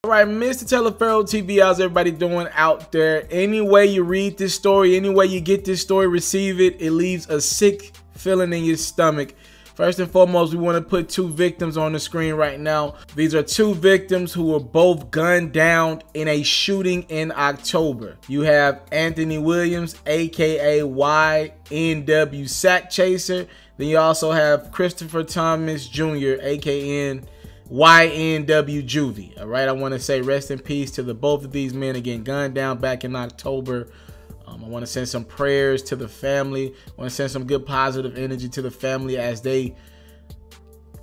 All right, Mr. Taliaferro TV, how's everybody doing out there? Any way you read this story, any way you get this story, receive it, it leaves a sick feeling in your stomach. First and foremost, we want to put two victims on the screen right now. These are two victims who were both gunned down in a shooting in October. You have Anthony Williams, aka YNW Sack Chaser. Then you also have Christopher Thomas Jr., aka YNW Juvie. All right, I want to say rest in peace to both of these men, again gunned down back in October. I want to send some prayers to the family. I want to send some good positive energy to the family as they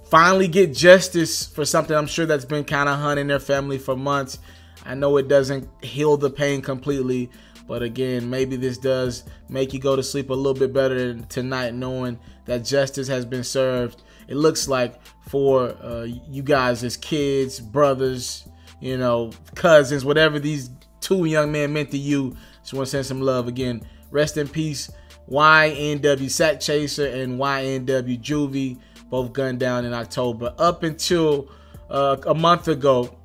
finally get justice for something I'm sure that's been kind of haunting their family for months. I know it doesn't heal the pain completely, but again, maybe this does make you go to sleep a little bit better tonight knowing that justice has been served. It looks like for you guys as kids, brothers, you know, cousins, whatever these two young men meant to you. Just want to send some love. Again, rest in peace, YNW Sack Chaser and YNW Juvie, both gunned down in October. Up until a month ago,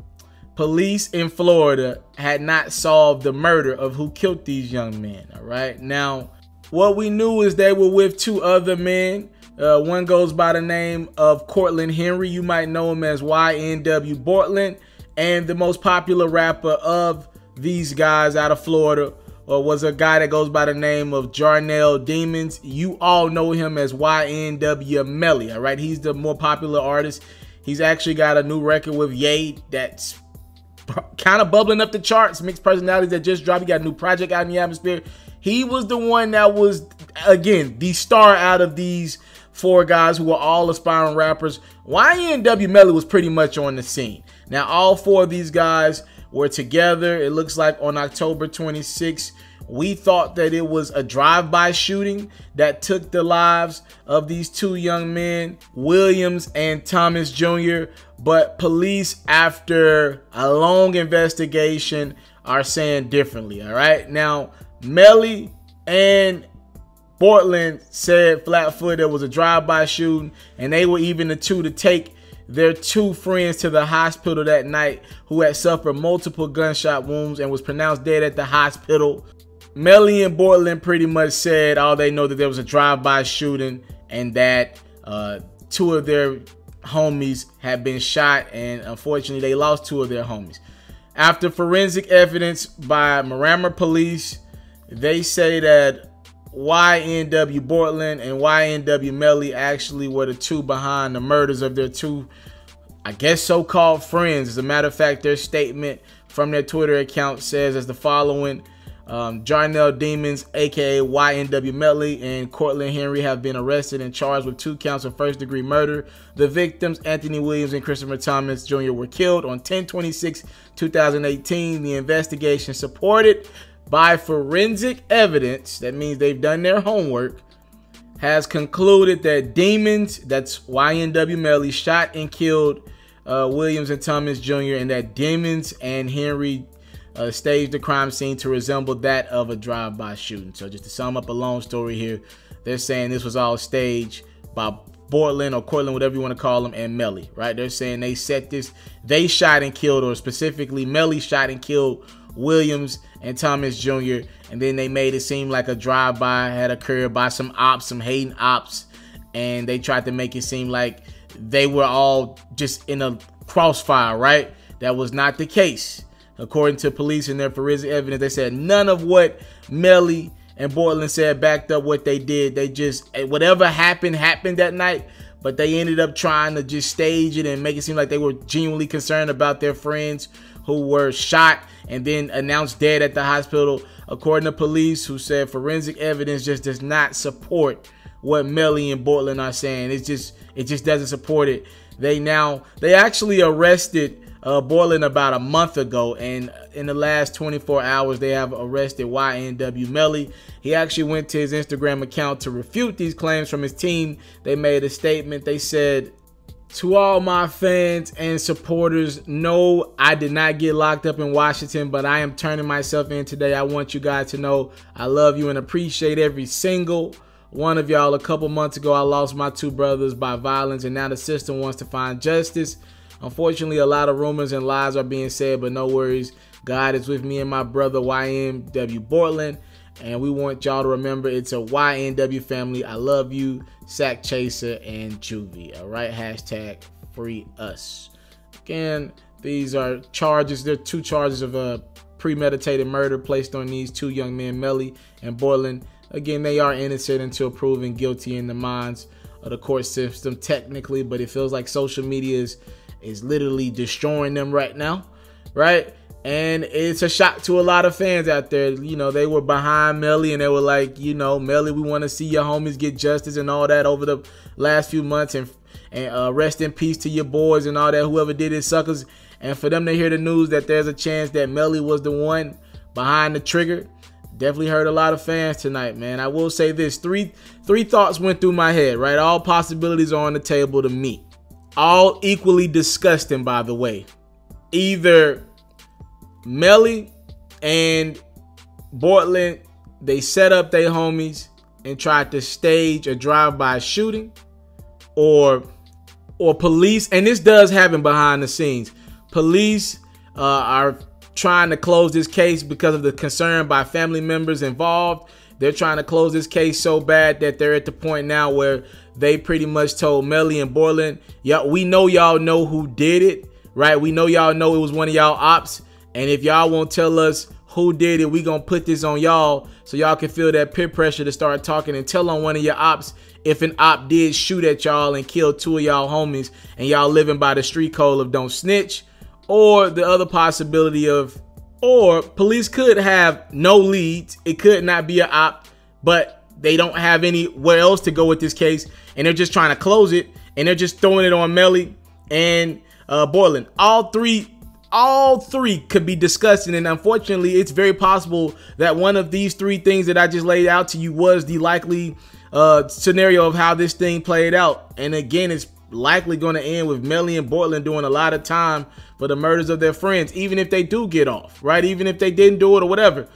police in Florida had not solved the murder of who killed these young men. All right, now what we knew is they were with two other men. One goes by the name of Cortland Henry. You might know him as YNW Bortland, and the most popular rapper of these guys out of Florida was a guy that goes by the name of Jarnell Demons. You all know him as YNW Melly, all right? He's the more popular artist. He's actually got a new record with Ye that's kind of bubbling up the charts. Mixed Personalities that just dropped. He got a new project out in the atmosphere. He was the one that was, again, the star out of these four guys who were all aspiring rappers. YNW Melly was pretty much on the scene. Now, all four of these guys were together. It looks like on October 26th, we thought that it was a drive-by shooting that took the lives of these two young men, Williams and Thomas Jr. But police, after a long investigation, are saying differently. All right, now Melly and Portland said flat-footed it was a drive-by shooting, and they were even the two to take their two friends to the hospital that night who had suffered multiple gunshot wounds and was pronounced dead at the hospital. Melly and Bortland pretty much said all they know that there was a drive-by shooting and that two of their homies had been shot, and unfortunately they lost two of their homies. After forensic evidence by Miramar police, they say that YNW Bortland and YNW Melly actually were the two behind the murders of their two, I guess, so-called friends. As a matter of fact, their statement from their Twitter account says as the following: Jarnell Demons, aka YNW Melly, and Cortland Henry have been arrested and charged with 2 counts of first-degree murder. The victims, Anthony Williams and Christopher Thomas Jr., were killed on 10/26/2018. The investigation, supported by forensic evidence, that means they've done their homework, has concluded that Demons, that's YNW Melly, shot and killed Williams and Thomas Jr., and that Demons and Henry staged the crime scene to resemble that of a drive-by shooting. So just to sum up a long story here, they're saying this was all staged by Bortland or Cortland, whatever you want to call them, and Melly, right? They're saying they set this, they shot and killed, or specifically Melly shot and killed Williams and Thomas Jr., and then they made it seem like a drive-by had occurred by some ops, some hating ops, and they tried to make it seem like they were all just in a crossfire, right? That was not the case. According to police and their forensic evidence, they said none of what Melly and Bortland said backed up what they did. They just, whatever happened that night, but they ended up trying to just stage it and make it seem like they were genuinely concerned about their friends who were shot and then announced dead at the hospital. According to police, who said forensic evidence just does not support what Melly and Bortland are saying. It just doesn't support it. They actually arrested Bortland about a month ago, and in the last 24 hours they have arrested YNW Melly. He actually went to his Instagram account to refute these claims from his team. They made a statement. They said, "To all my fans and supporters, no, I did not get locked up in Washington, but I am turning myself in today. I want you guys to know I love you and appreciate every single one of y'all. A couple months ago, I lost my 2 brothers by violence, and now the system wants to find justice Unfortunately, a lot of rumors and lies are being said, but no worries. God is with me and my brother YNW Portland, and we want y'all to remember it's a YNW family. I love you, Sack Chaser and Juvie. All right, hashtag free us. Again, these are charges. There are 2 charges of premeditated murder placed on these 2 young men, Melly and Portland. Again, they are innocent until proven guilty in the minds of the court system technically, but it feels like social media is literally destroying them right now, right? And it's a shock to a lot of fans out there. You know, they were behind Melly and they were like, you know, Melly, we want to see your homies get justice and all that over the last few months, and rest in peace to your boys and all that, whoever did it, suckers. And for them to hear the news that there's a chance that Melly was the one behind the trigger, definitely hurt a lot of fans tonight, man. I will say this, three thoughts went through my head, right? All possibilities are on the table to me. All equally disgusting, by the way. Either Melly and Portland, they set up their homies and tried to stage a drive-by shooting, or police, and this does happen behind the scenes. Police are trying to close this case because of the concern by family members involved. They're trying to close this case so bad that they're at the point now where they pretty much told Melly and Portland, yeah, we know y'all know who did it, right? We know y'all know it was one of y'all ops. And if y'all won't tell us who did it, we gonna put this on y'all so y'all can feel that peer pressure to start talking and tell on one of your ops if an op did shoot at y'all and kill 2 of y'all homies and y'all living by the street code of don't snitch. Or the other possibility of, or police could have no leads. It could not be an op, but they don't have anywhere else to go with this case, and they're just trying to close it, and they're just throwing it on Melly and Portland. All three could be disgusting, and unfortunately, it's very possible that one of these 3 things that I just laid out to you was the likely scenario of how this thing played out. And again, it's likely going to end with Melly and Portland doing a lot of time for the murders of their friends, even if they do get off, right? Even if they didn't do it or whatever.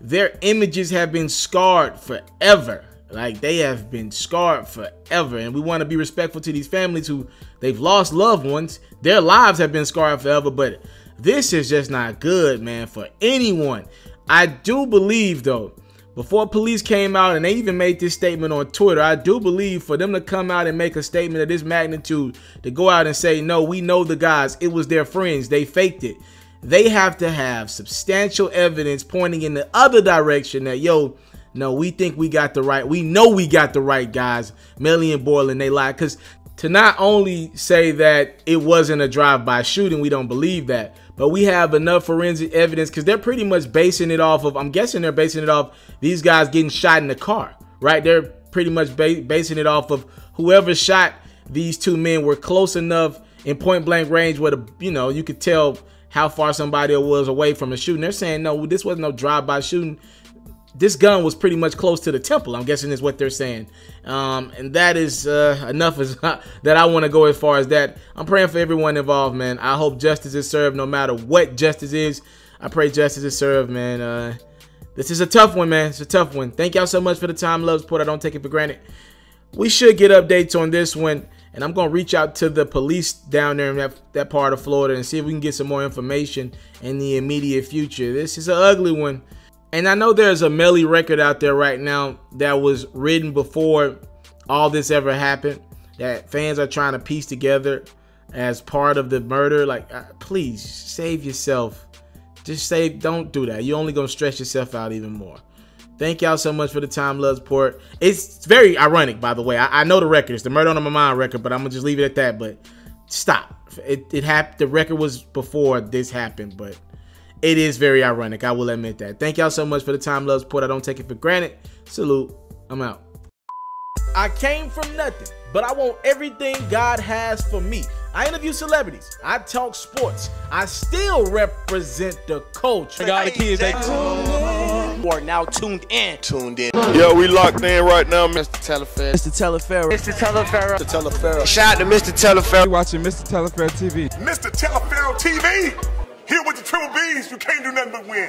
Their images have been scarred forever. Like, they have been scarred forever. And we want to be respectful to these families who they've lost loved ones. Their lives have been scarred forever, but this is just not good, man, for anyone. I do believe, though, before police came out and they even made this statement on Twitter, I do believe for them to come out and make a statement of this magnitude, to go out and say, no, we know the guys, it was their friends, they faked it. They have to have substantial evidence pointing in the other direction that, yo, no, we think we got the right, we know we got the right guys, Melly and Portland, they lied. Because to not only say that it wasn't a drive-by shooting, we don't believe that, but we have enough forensic evidence, because they're pretty much basing it off of, I'm guessing they're basing it off these guys getting shot in the car, right? They're pretty much basing it off of whoever shot these 2 men were close enough in point blank range where, you could tell how far somebody was away from the shooting. They're saying, no, this wasn't no drive-by shooting. This gun was pretty much close to the temple, I'm guessing is what they're saying. And that is enough that I want to go as far as that. I'm praying for everyone involved, man. I hope justice is served no matter what justice is. I pray justice is served, man. This is a tough one, man. It's a tough one. Thank y'all so much for the time, love, support. I don't take it for granted. We should get updates on this one, and I'm going to reach out to the police down there in that part of Florida and see if we can get some more information in the immediate future. This is an ugly one. And I know there's a Melly record out there right now that was written before all this ever happened, that fans are trying to piece together as part of the murder. Like, please save yourself. Just don't do that. You're only going to stress yourself out even more. Thank y'all so much for the time, love, support. It's very ironic, by the way. I know the record. It's the Murder on My Mind record, but I'm going to just leave it at that. But stop. It happened. The record was before this happened, but it is very ironic. I will admit that. Thank y'all so much for the time, love, support. I don't take it for granted. Salute. I'm out. I came from nothing, but I want everything God has for me. I interview celebrities. I talk sports. I still represent the culture. I got the kids. You are now tuned in. Yo, we locked in right now, Mr. TALIAFERRO. Mr. TALIAFERRO. Mr. TALIAFERRO. Mr. TALIAFERRO. Shout out to Mr. TALIAFERRO. You're watching Mr. TALIAFERRO TV. Mr. TALIAFERRO TV. Here with the triple B's, you can't do nothing but win.